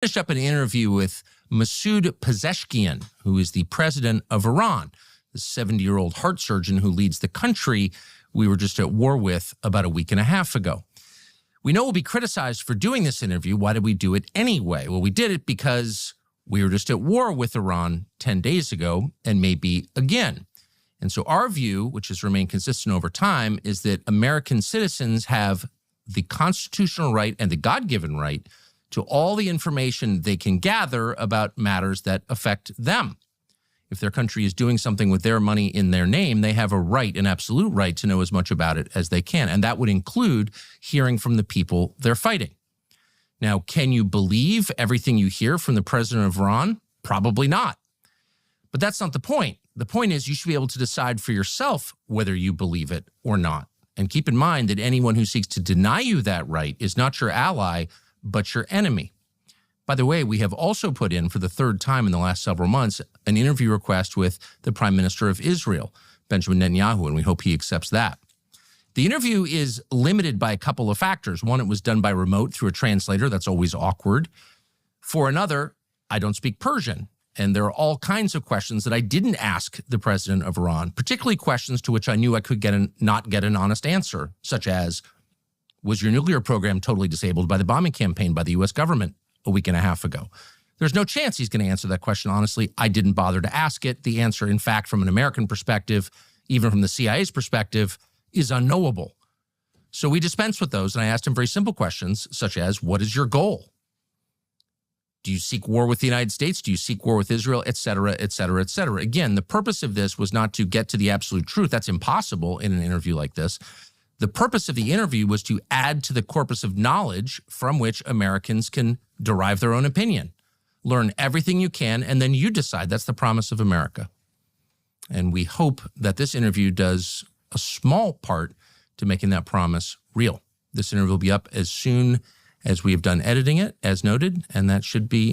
Finished up an interview with Masoud Pezeshkian, who is the president of Iran, the 70-year-old heart surgeon who leads the country we were just at war with about a week and a half ago. We know we'll be criticized for doing this interview. Why did we do it anyway? Well, we did it because we were just at war with Iran 10 days ago and maybe again. And so our view, which has remained consistent over time, is that American citizens have the constitutional right and the God-given right to all the information they can gather about matters that affect them. If their country is doing something with their money in their name, they have a right, an absolute right, to know as much about it as they can. And that would include hearing from the people they're fighting. Now, can you believe everything you hear from the president of Iran? Probably not. But that's not the point. The point is you should be able to decide for yourself whether you believe it or not. And keep in mind that anyone who seeks to deny you that right is not your ally, but your enemy. By the way, we have also put in, for the third time in the last several months, an interview request with the Prime Minister of Israel, Benjamin Netanyahu, and we hope he accepts that. The interview is limited by a couple of factors. One, it was done by remote through a translator. That's always awkward. For another, I don't speak Persian, and there are all kinds of questions that I didn't ask the president of Iran, particularly questions to which I knew I could not get an honest answer, such as, was your nuclear program totally disabled by the bombing campaign by the U.S. government a week and a half ago? There's no chance he's going to answer that question honestly. I didn't bother to ask it. The answer, in fact, from an American perspective, even from the CIA's perspective, is unknowable. So we dispensed with those, and I asked him very simple questions, such as, what is your goal? Do you seek war with the United States? Do you seek war with Israel? Et cetera, et cetera, et cetera. Again, the purpose of this was not to get to the absolute truth. That's impossible in an interview like this. The purpose of the interview was to add to the corpus of knowledge from which Americans can derive their own opinion. Learn everything you can, and then you decide. That's the promise of America. And we hope that this interview does a small part to making that promise real. This interview will be up as soon as we have done editing it, as noted, and that should be